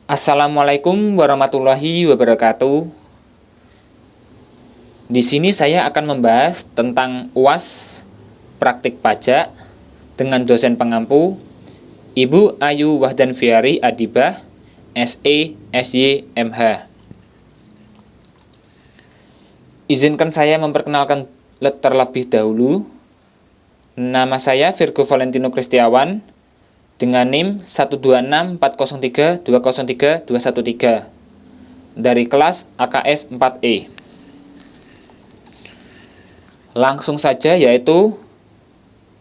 Assalamualaikum warahmatullahi wabarakatuh. Di sini saya akan membahas tentang UAS praktik pajak dengan dosen pengampu Ibu Ayu Wahdanfiari Adibah, SE, SY, MH. Izinkan saya memperkenalkan terlebih dahulu. Nama saya Virgo Valentino Kristiawan dengan NIM 126403203 dari kelas AKS 4E. Langsung saja, yaitu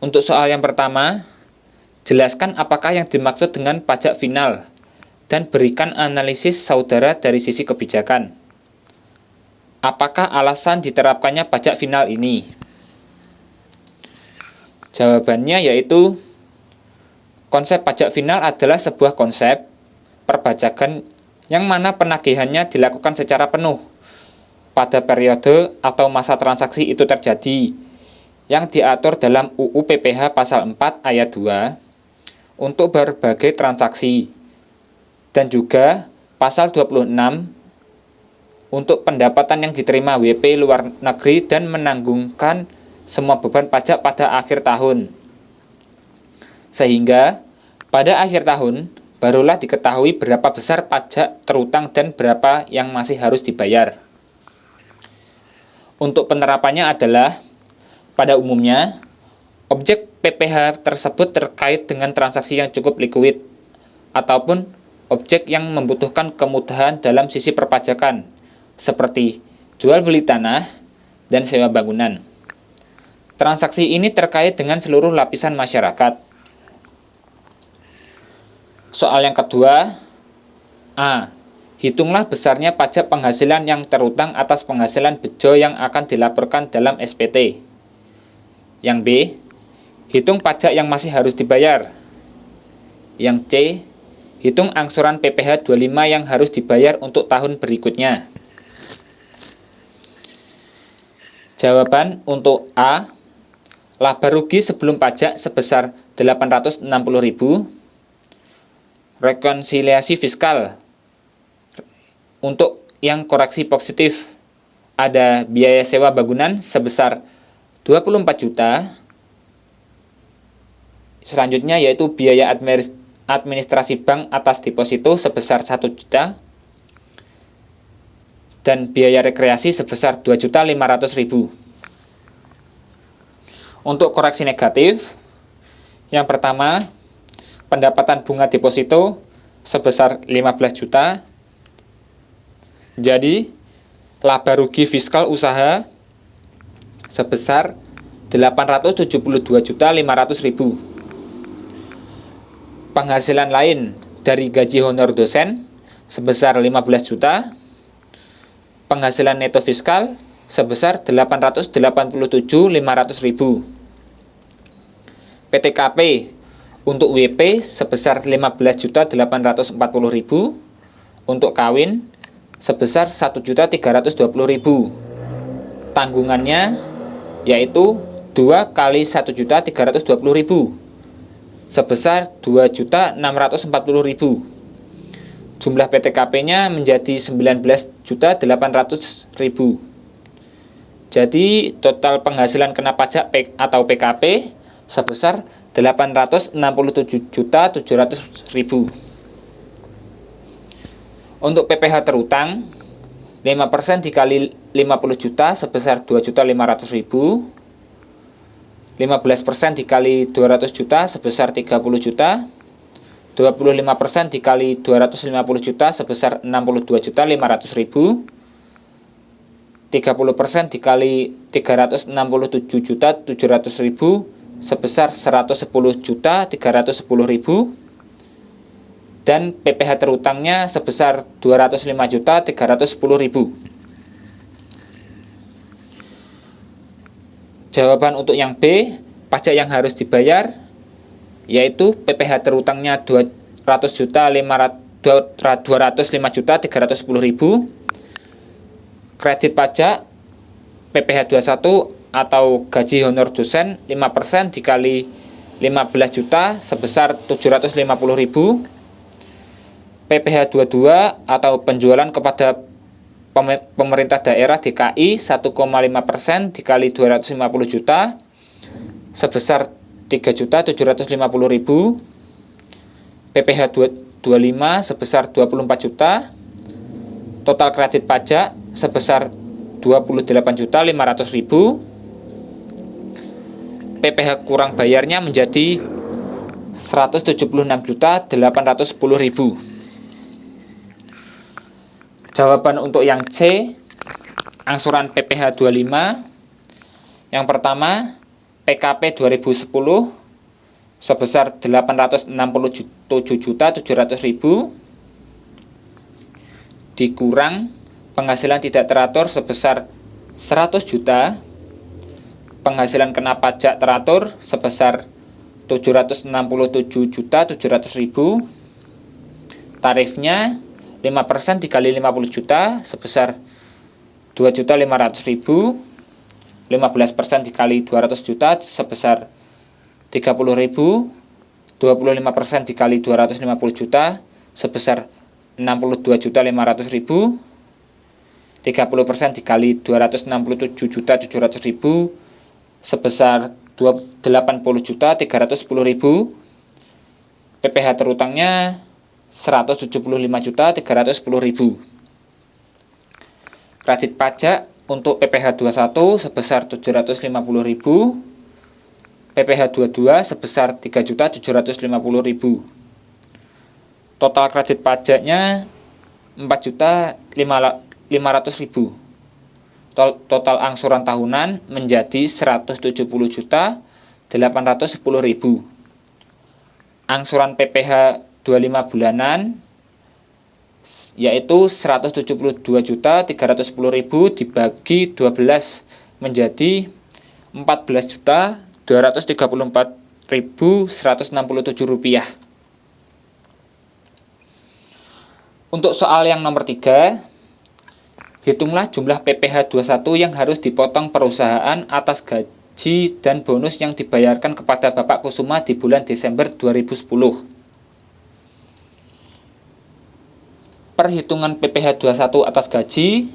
untuk soal yang pertama, jelaskan apakah yang dimaksud dengan pajak final dan berikan analisis saudara dari sisi kebijakan. Apakah alasan diterapkannya pajak final ini? Jawabannya yaitu konsep pajak final adalah sebuah konsep perpajakan yang mana penagihannya dilakukan secara penuh pada periode atau masa transaksi itu terjadi, yang diatur dalam UU PPH pasal 4 ayat 2 untuk berbagai transaksi, dan juga pasal 26 untuk pendapatan yang diterima WP luar negeri dan menanggungkan semua beban pajak pada akhir tahun. Sehingga pada akhir tahun barulah diketahui berapa besar pajak terutang dan berapa yang masih harus dibayar. Untuk penerapannya adalah, pada umumnya, objek PPH tersebut terkait dengan transaksi yang cukup likuid, ataupun objek yang membutuhkan kemudahan dalam sisi perpajakan, seperti jual beli tanah dan sewa bangunan. Transaksi ini terkait dengan seluruh lapisan masyarakat. Soal yang kedua, A. Hitunglah besarnya pajak penghasilan yang terutang atas penghasilan bejo yang akan dilaporkan dalam SPT. Yang B. Hitung pajak yang masih harus dibayar. Yang C. Hitung angsuran PPH 25 yang harus dibayar untuk tahun berikutnya. Jawaban untuk A. Laba rugi sebelum pajak sebesar 860.000. Rekonsiliasi fiskal. Untuk yang koreksi positif, ada biaya sewa bangunan sebesar 24 juta. Selanjutnya yaitu biaya administrasi bank atas deposito sebesar 1 juta. Dan biaya rekreasi sebesar 2.500.000. Untuk koreksi negatif, yang pertama, pendapatan bunga deposito sebesar 15 juta. Jadi, laba rugi fiskal usaha sebesar 872.500.000. Penghasilan lain dari gaji honor dosen sebesar 15 juta. Penghasilan neto fiskal sebesar 887.500.000. PTKP untuk WP sebesar 15.840.000. Untuk kawin sebesar 1.320.000. Tanggungannya yaitu 2 kali 1.320.000 sebesar 2.640.000. Jumlah PTKP-nya menjadi 19.800.000. Jadi total penghasilan kena pajak atau PKP sebesar 867.700.000. Untuk PPH terutang, 5% dikali 50 juta sebesar 2.500.000. 15% dikali 200 juta sebesar 30 juta. 25% dikali 250 juta sebesar 62.500.000. 30% dikali 367.700.000 sebesar 110.310.000. Dan PPH terutangnya sebesar 205.310.000. Jawaban untuk yang B, pajak yang harus dibayar, yaitu PPH terutangnya 205.310.000. Kredit pajak PPH 21 atau gaji honor dosen 5% dikali 15 juta sebesar 750.000. PPh 22 atau penjualan kepada pemerintah daerah DKI 1,5% dikali 250 juta sebesar 3.750.000. PPh 25 sebesar 24 juta. Total kredit pajak sebesar 28.500.000. PPh kurang bayarnya menjadi 176.810.000. Jawaban untuk yang C, angsuran PPh 25. Yang pertama, PKP 2010 sebesar 867.700.000 dikurang penghasilan tidak teratur sebesar 100 juta, penghasilan kena pajak teratur sebesar 767.700.000, tarifnya 5% dikali 50 juta sebesar 2.500.000, 15% dikali 200 juta sebesar 30.000, 25% dikali 250 juta sebesar 62.500.000, 30% dikali 267.700.000 sebesar 80.310.000. PPh terutangnya 175.310.000. Kredit pajak untuk PPh 21 sebesar 750.000, PPh 22 sebesar 3.750.000. Total kredit pajaknya 4.500.000. Total angsuran tahunan menjadi 170.810.000. Angsuran PPh 25 bulanan yaitu 172.310.000 dibagi 12 menjadi 14.234.167 rupiah. Untuk soal yang nomor 3, hitunglah jumlah PPh 21 yang harus dipotong perusahaan atas gaji dan bonus yang dibayarkan kepada Bapak Kusuma di bulan Desember 2010. Perhitungan PPh 21 atas gaji.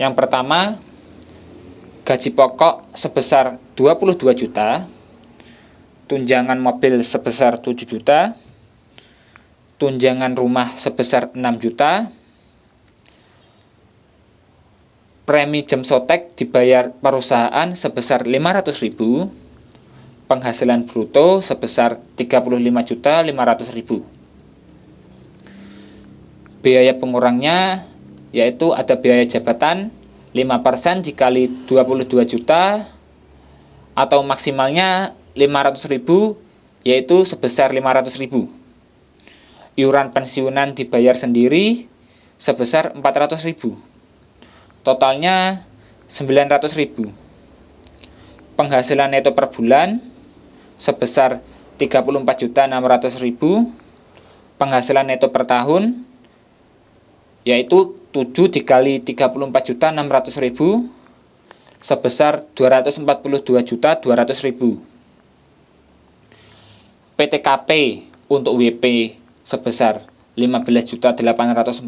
Yang pertama, gaji pokok sebesar 22 juta, tunjangan mobil sebesar 7 juta, tunjangan rumah sebesar 6 juta, premi jam sotek dibayar perusahaan sebesar 500.000, penghasilan bruto sebesar 35.500.000. Biaya pengurangnya yaitu ada biaya jabatan 5% dikali 22 juta atau maksimalnya 500.000 yaitu sebesar 500.000. Iuran pensiunan dibayar sendiri sebesar 400.000. Totalnya 900.000. Penghasilan neto per bulan sebesar 34.600.000. Penghasilan neto per tahun yaitu 7 dikali 34.600.000 sebesar 242.200.000. PTKP untuk WP sebesar 15.840.000,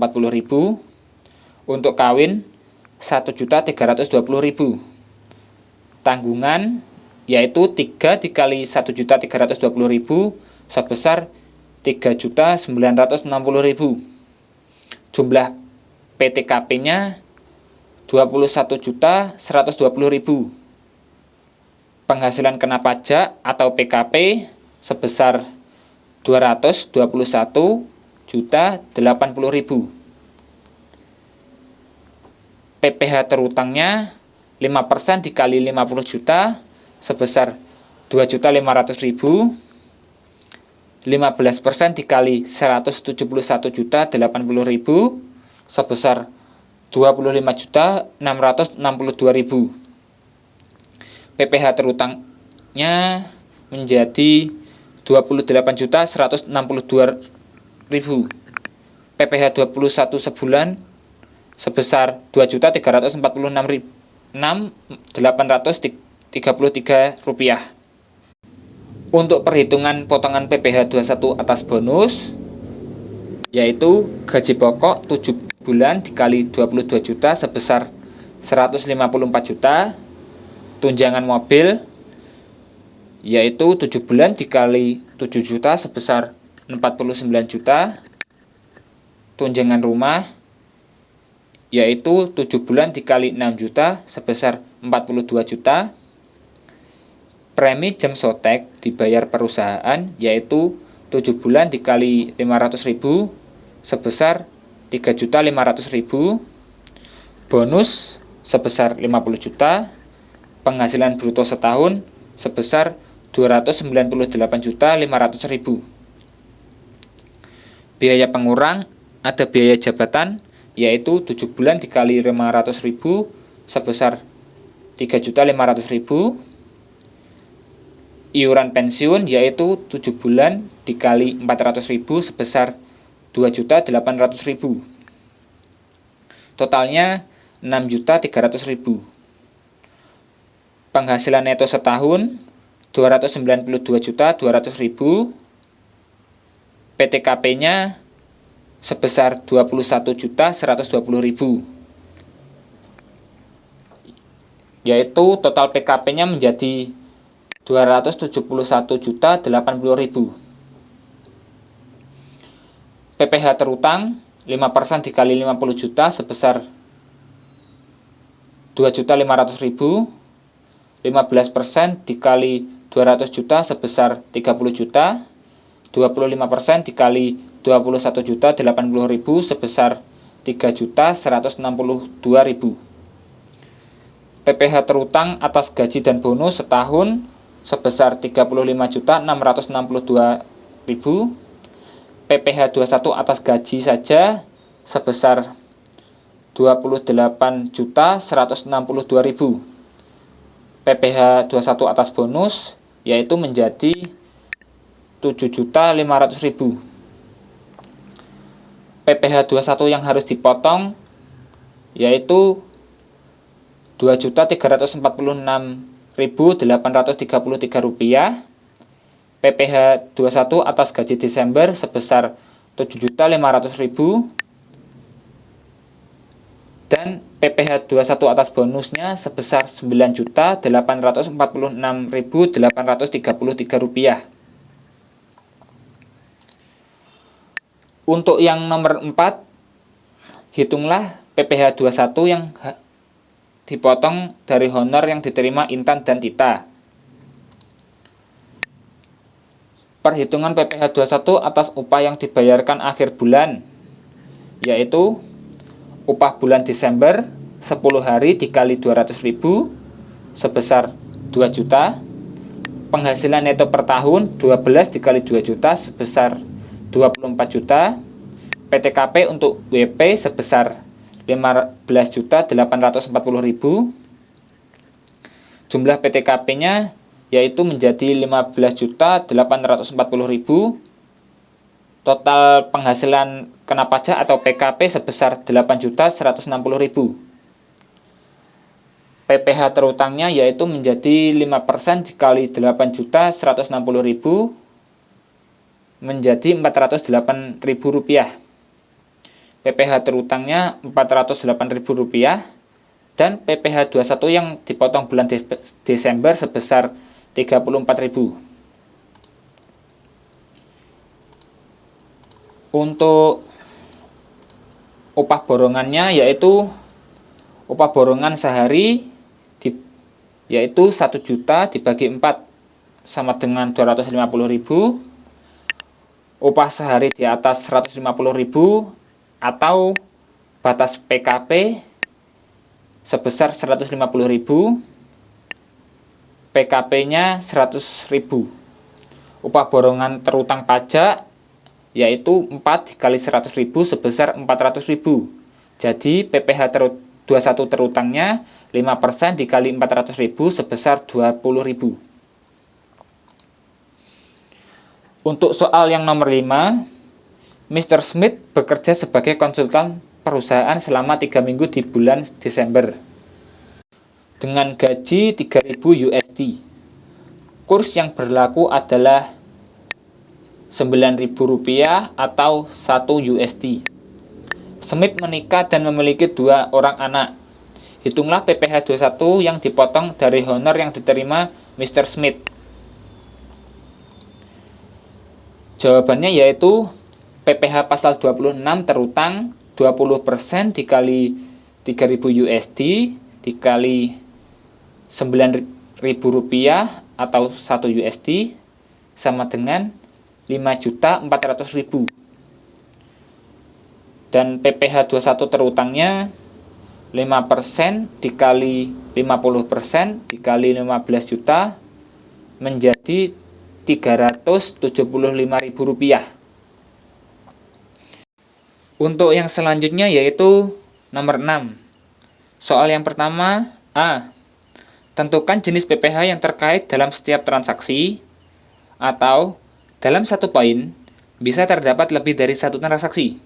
untuk kawin 1.320.000. Tanggungan yaitu 3 dikali 1.320.000 sebesar 3.960.000. Jumlah PTKP-nya 21.120.000. Penghasilan kena pajak atau PKP sebesar 221.080.000. PPh terutangnya 5% dikali 50 juta sebesar 2.500.000. 15% dikali 171.080.000 sebesar 25.662.000. PPh terutangnya menjadi 28.162.000. PPh 21 sebulan sebesar 2.346.833 rupiah. Untuk perhitungan potongan PPh 21 atas bonus, yaitu gaji pokok 7 bulan dikali 22 juta sebesar 154 juta, tunjangan mobil yaitu 7 bulan dikali 7 juta sebesar 49 juta, tunjangan rumah yaitu 7 bulan dikali 6 juta sebesar 42 juta, premi jam sotek dibayar perusahaan yaitu 7 bulan dikali 500.000 sebesar 3.500.000, bonus sebesar 50 juta, penghasilan bruto setahun sebesar 298.500.000. Biaya pengurang ada biaya jabatan yaitu 7 bulan dikali 500.000 sebesar 3.500.000. Iuran pensiun yaitu 7 bulan dikali 400.000 sebesar 2.800.000. Totalnya 6.300.000. Penghasilan neto setahun 292.200.000. PTKP-nya sebesar 21.120.000. Yaitu total PKP-nya menjadi 271.080.000. PPh terutang 5% dikali 50 juta sebesar 2.500.000. 15% dikali 200 juta sebesar 30 juta. 25% dikali 21.080.000 sebesar 3.162.000. PPh terutang atas gaji dan bonus setahun sebesar 35.662.000. PPh 21 atas gaji saja sebesar 28.162.000. PPh 21 atas bonus yaitu menjadi 7.500.000. PPh 21 yang harus dipotong yaitu 2.346.833 rupiah. PPh 21 atas gaji Desember sebesar 7.500.000 dan PPh 21 atas bonusnya sebesar 9.846.833 rupiah. Untuk yang nomor 4, hitunglah PPh 21 yang dipotong dari honor yang diterima Intan dan Tita. Perhitungan PPh 21 atas upah yang dibayarkan akhir bulan, yaitu upah bulan Desember 10 hari dikali 200.000 sebesar 2 juta. Penghasilan neto per tahun 12 dikali 2 juta sebesar 24 juta. PTKP untuk WP sebesar 15.840.000. Jumlah PTKP-nya yaitu menjadi 15.840.000. Total penghasilan kena pajak atau PKP sebesar 8.160.000. PPh terutangnya yaitu menjadi 5% dikali 8.160.000 menjadi 408.000 rupiah. PPh terutangnya 408.000 rupiah dan PPh 21 yang dipotong bulan Desember sebesar 34.000. Untuk upah borongannya yaitu upah borongan sehari yaitu 1 juta dibagi 4 sama dengan 250.000. Upah sehari di atas 150.000 atau batas PKP sebesar 150.000. PKP-nya 100.000. Upah borongan terutang pajak yaitu 4 dikali 100.000 sebesar 400.000. Jadi PPh 21 terutangnya 5% dikali 400.000 sebesar 20.000. Untuk soal yang nomor 5, Mr. Smith bekerja sebagai konsultan perusahaan selama 3 minggu di bulan Desember dengan gaji 3.000 USD. Kurs yang berlaku adalah Rp9.000 atau 1 USD. Smith menikah dan memiliki 2 orang anak. Hitunglah PPh 21 yang dipotong dari honor yang diterima Mr. Smith. Jawabannya yaitu PPh pasal 26 terutang 20% dikali 3.000 USD dikali Rp9.000 atau 1 USD sama dengan 5.400.000. Dan PPh 21 terutangnya 5% dikali 50% dikali 15 juta menjadi Rp375.000. Untuk yang selanjutnya yaitu nomor 6. Soal yang pertama, A. Tentukan jenis PPh yang terkait dalam setiap transaksi atau dalam satu poin bisa terdapat lebih dari satu transaksi.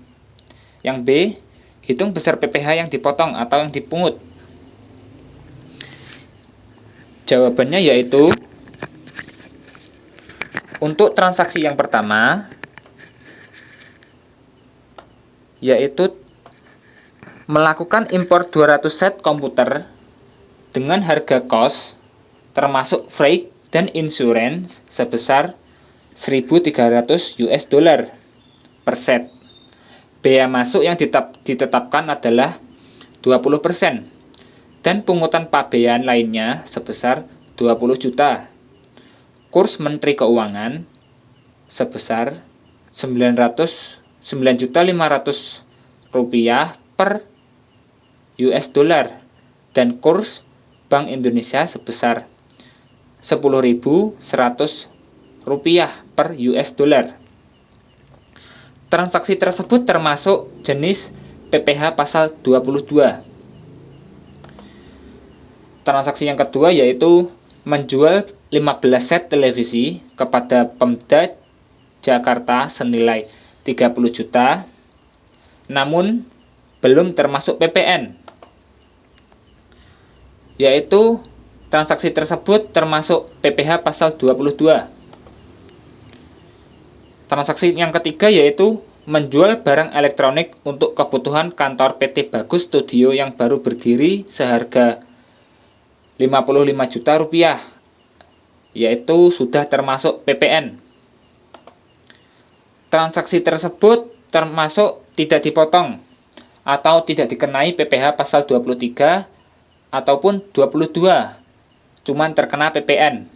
Yang B. Hitung besar PPh yang dipotong atau yang dipungut. Jawabannya yaitu untuk transaksi yang pertama yaitu melakukan impor 200 set komputer dengan harga cost termasuk freight dan insurance sebesar 1.300 US dollar per set. Bea masuk yang ditetapkan adalah 20% dan pungutan pabean lainnya sebesar 20 juta. Kurs Menteri Keuangan sebesar 9.500.000 rupiah per US dollar dan kurs Bank Indonesia sebesar 10.100 rupiah per US dollar. Transaksi tersebut termasuk jenis PPh pasal 22. Transaksi yang kedua yaitu menjual 15 set televisi kepada Pemda Jakarta senilai 30 juta, namun belum termasuk PPN. Yaitu transaksi tersebut termasuk PPh pasal 22. Transaksi yang ketiga yaitu menjual barang elektronik untuk kebutuhan kantor PT Bagus Studio yang baru berdiri seharga 55 juta rupiah, yaitu sudah termasuk PPN. Transaksi tersebut termasuk tidak dipotong atau tidak dikenai PPh pasal 23 ataupun 22, cuman terkena PPN.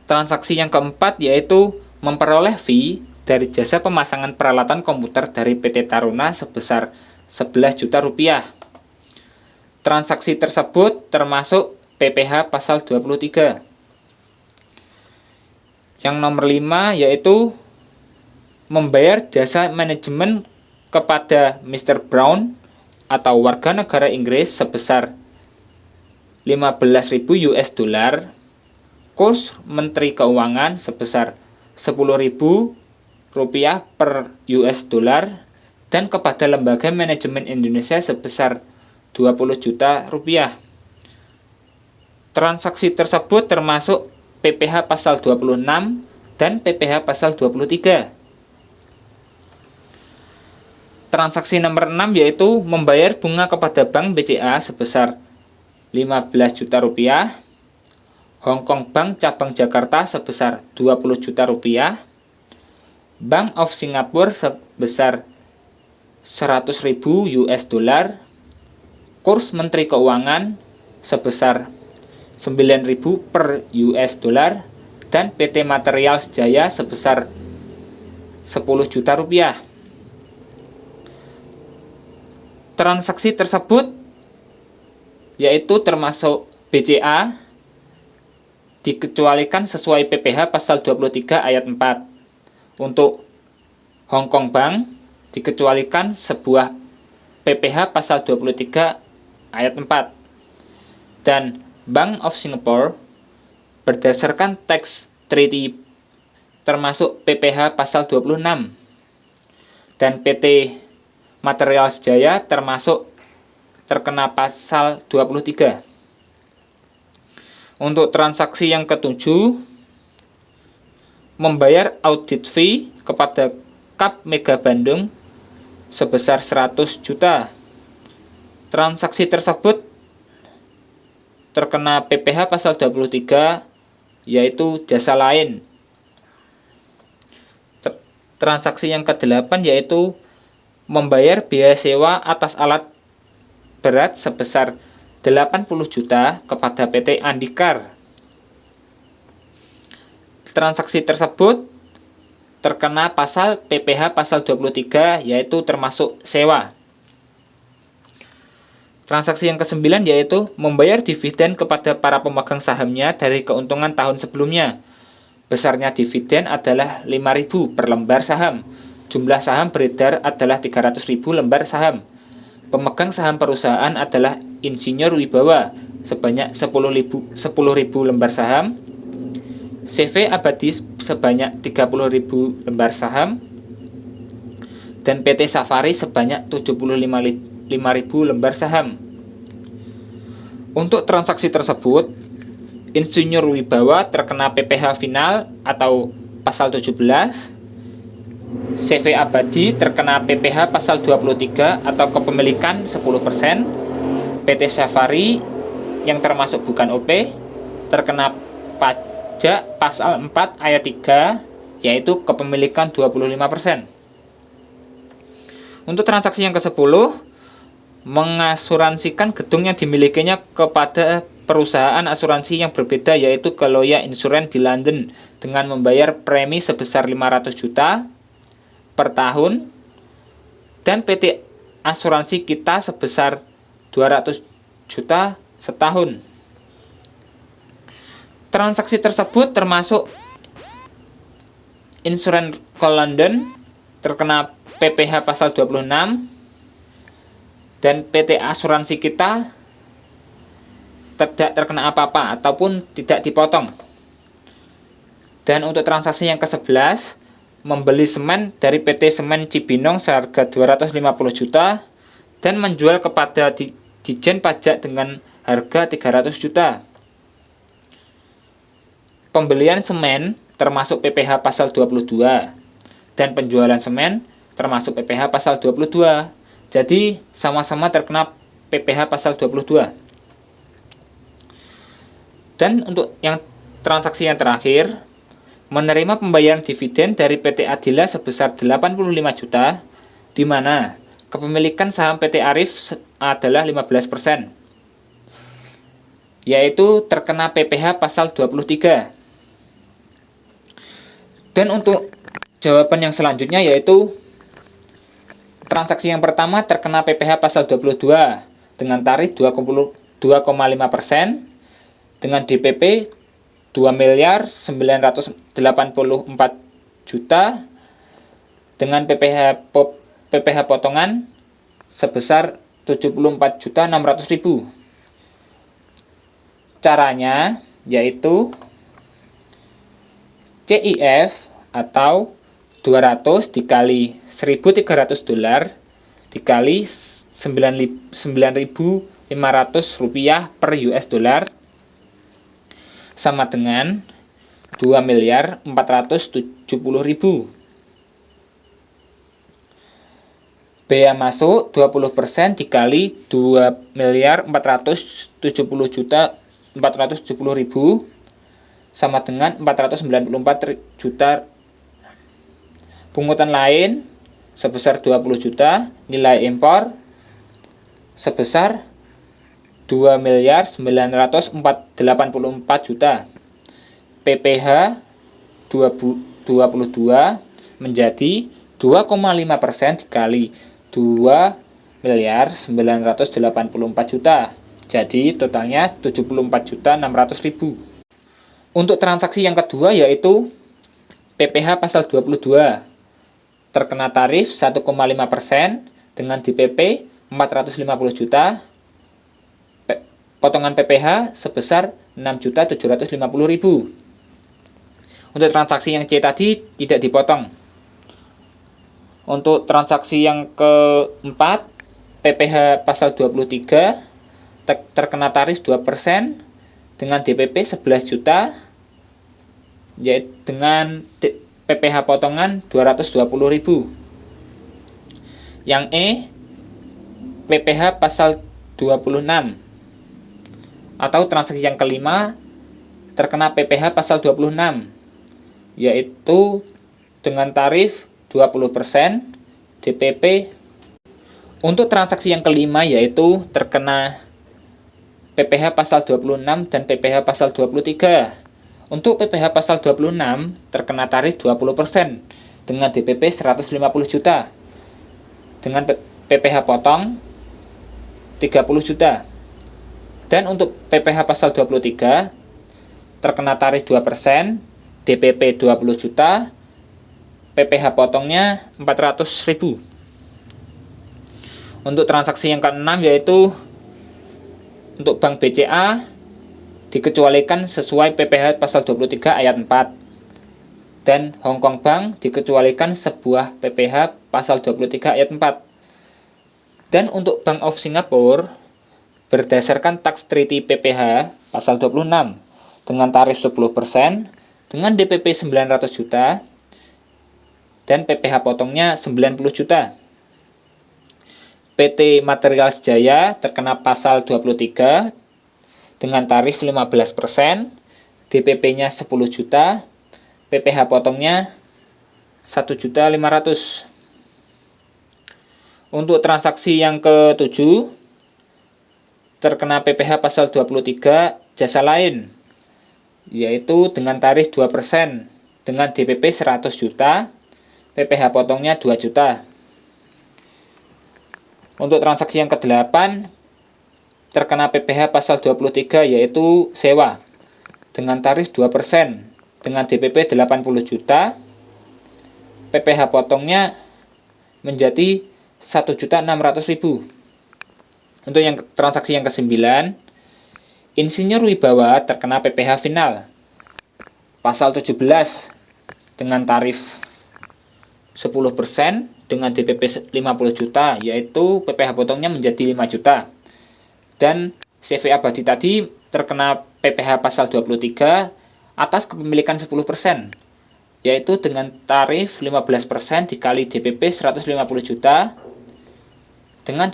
Transaksi yang keempat yaitu memperoleh fee dari jasa pemasangan peralatan komputer dari PT Taruna sebesar 11 juta rupiah. Transaksi tersebut termasuk PPh pasal 23. Yang nomor 5 yaitu membayar jasa manajemen kepada Mr. Brown atau warga negara Inggris sebesar 15.000 US dollar, kurs Menteri Keuangan sebesar 10.000 rupiah per US dollar, dan kepada Lembaga Manajemen Indonesia sebesar 20 juta rupiah. Transaksi tersebut termasuk PPh pasal 26 dan PPh pasal 23. Transaksi nomor 6 yaitu membayar bunga kepada Bank BCA sebesar 15 juta rupiah, Hong Kong Bank Cabang Jakarta sebesar 20 juta rupiah, Bank of Singapore sebesar 100.000 US dollar, kurs Menteri Keuangan sebesar 9.000 per US dollar, dan PT Materials Jaya sebesar 10 juta rupiah. Transaksi tersebut yaitu termasuk BCA dikecualikan sesuai PPh pasal 23 ayat 4. Untuk Hong Kong Bank dikecualikan sebuah PPh pasal 23 ayat 4. Dan Bank of Singapore berdasarkan tax treaty termasuk PPh pasal 26. Dan PT Materials Jaya termasuk terkena pasal 23. Untuk transaksi yang ketujuh membayar audit fee kepada KAP Mega Bandung sebesar 100 juta. Transaksi tersebut terkena PPh pasal 23, yaitu jasa lain. Transaksi yang ke-8 yaitu membayar biaya sewa atas alat berat sebesar 80 juta kepada PT Andikar. Transaksi tersebut terkena pasal PPh pasal 23, yaitu termasuk sewa. Transaksi yang ke-9 yaitu membayar dividen kepada para pemegang sahamnya dari keuntungan tahun sebelumnya. Besarnya dividen adalah 5.000 per lembar saham. Jumlah saham beredar adalah 300.000 lembar saham. Pemegang saham perusahaan adalah Insinyur Wibawa sebanyak 10.000 lembar saham. CV Abadi sebanyak 30.000 lembar saham. Dan PT Safari sebanyak 75.000 lembar saham. Untuk transaksi tersebut, Insinyur Wibawa terkena PPh final atau pasal 17, CV Abadi terkena PPh pasal 23 atau kepemilikan 10%, PT Safari yang termasuk bukan OP terkena pajak pasal 4 ayat 3, yaitu kepemilikan 25%. Untuk transaksi yang ke-10, mengasuransikan gedung yang dimilikinya kepada perusahaan asuransi yang berbeda, yaitu Keloya Insurance di London, dengan membayar premi sebesar 500 juta per tahun, dan PT Asuransi Kita sebesar 200 juta setahun. Transaksi tersebut termasuk Insurance London terkena PPh pasal 26, dan PT Asuransi Kita tidak terkena apa-apa ataupun tidak dipotong. Dan untuk transaksi yang ke-11, membeli semen dari PT Semen Cibinong seharga 250 juta dan menjual kepada Dijen Pajak dengan harga 300 juta. Pembelian semen termasuk PPh pasal 22 dan penjualan semen termasuk PPh pasal 22. Jadi sama-sama terkena PPh pasal 22. Dan untuk yang transaksi yang terakhir, menerima pembayaran dividen dari PT Adila sebesar 85 juta, di mana kepemilikan saham PT Arif adalah 15%, yaitu terkena PPh pasal 23. Dan untuk jawaban yang selanjutnya yaitu transaksi yang pertama terkena PPh pasal 22 dengan tarif 2,5% dengan DPP 2.984 juta dengan PPh potongan sebesar 74.600.000. Caranya yaitu CIF atau 200 dikali 1.300 dolar dikali 9.500 rupiah per US dollar sama dengan 2.470.000. Bea masuk 20% dikali 2.470.470.000 sama dengan 494 juta. Pungutan lain sebesar 20 juta, nilai impor sebesar 2.984 juta. PPh 22 menjadi 2,5% dikali 2.984 juta. Jadi totalnya 74.600.000. Untuk transaksi yang kedua yaitu PPh pasal 22 terkena tarif 1,5% dengan DPP 450 juta. Potongan PPh sebesar 6.750.000. Untuk transaksi yang C tadi tidak dipotong. Untuk transaksi yang keempat, PPh pasal 23 terkena tarif 2% dengan DPP 11 juta. yaitu dengan PPh potongan 220.000. Yang E, PPh pasal 26 atau transaksi yang kelima terkena PPh pasal 26, yaitu dengan tarif 20% DPP. Untuk transaksi yang kelima yaitu terkena PPh pasal 26 dan PPh pasal 23. Untuk PPh pasal 26 terkena tarif 20% dengan DPP 150 juta. Dengan PPh potong 30 juta. Dan untuk PPh pasal 23 terkena tarif 2%, DPP 20 juta, PPh potongnya 400.000. Untuk transaksi yang keenam yaitu untuk Bank BCA dikecualikan sesuai PPh pasal 23 ayat 4. Dan Hongkong Bank dikecualikan sebuah PPh pasal 23 ayat 4. Dan untuk Bank of Singapore berdasarkan Tax Treaty PPh pasal 26 dengan tarif 10% dengan DPP 900 juta dan PPh potongnya 90 juta. PT Materials Jaya terkena pasal 23 dengan tarif 15%, DPP-nya 10 juta, PPh potongnya 1.500.000. Untuk transaksi yang ke-7 terkena PPh pasal 23 jasa lain, yaitu dengan tarif 2% dengan DPP 100 juta, PPh potongnya 2 juta. Untuk transaksi yang ke-8 terkena PPh pasal 23 yaitu sewa dengan tarif 2% dengan DPP 80 juta, PPh potongnya menjadi 1.600.000. Untuk yang transaksi yang ke-9, Insinyur Wibawa terkena PPh final pasal 17 dengan tarif 10% dengan DPP 50 juta, yaitu PPh potongnya menjadi 5 juta. Dan CV Abadi tadi terkena PPh pasal 23 atas kepemilikan 10%, yaitu dengan tarif 15% dikali DPP 150 juta dengan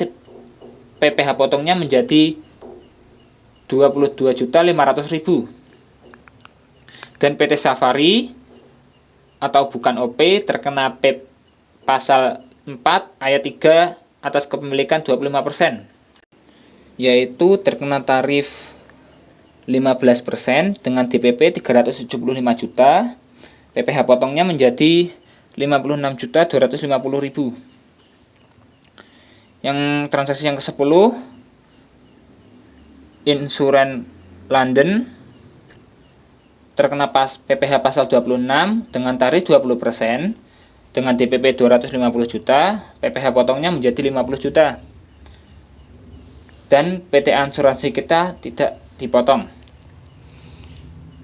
PPh potongnya menjadi 22.500.000. Dan PT Safari atau bukan OP terkena pasal 4 ayat 3 atas kepemilikan 25%, yaitu terkena tarif 15% dengan DPP 375 juta, PPh potongnya menjadi 56.250.000. Yang transaksi yang ke-10, Insuran London terkena PPh pasal 26 dengan tarif 20% dengan DPP 250 juta, PPh potongnya menjadi 50 juta. Dan PT Asuransi kita tidak dipotong.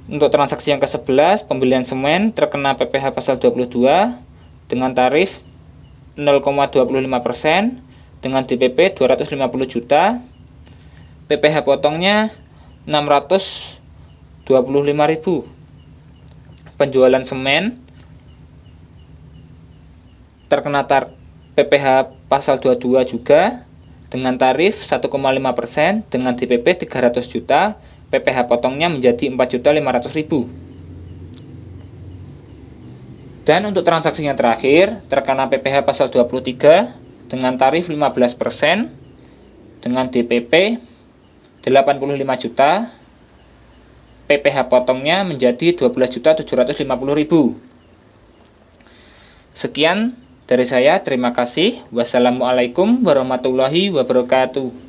Untuk transaksi yang ke-11, pembelian semen terkena PPh pasal 22 dengan tarif 0,25% dengan DPP 250 juta, PPh potongnya 625.000. Penjualan semen terkena PPh pasal 22 juga dengan tarif 1,5% dengan DPP 300 juta, PPh potongnya menjadi 4.500.000. Dan untuk transaksi yang terakhir terkena PPh pasal 23 dengan tarif 15% dengan DPP 85 juta, PPh potongnya menjadi 12.750.000. Sekian dari saya, terima kasih. Wassalamualaikum warahmatullahi wabarakatuh.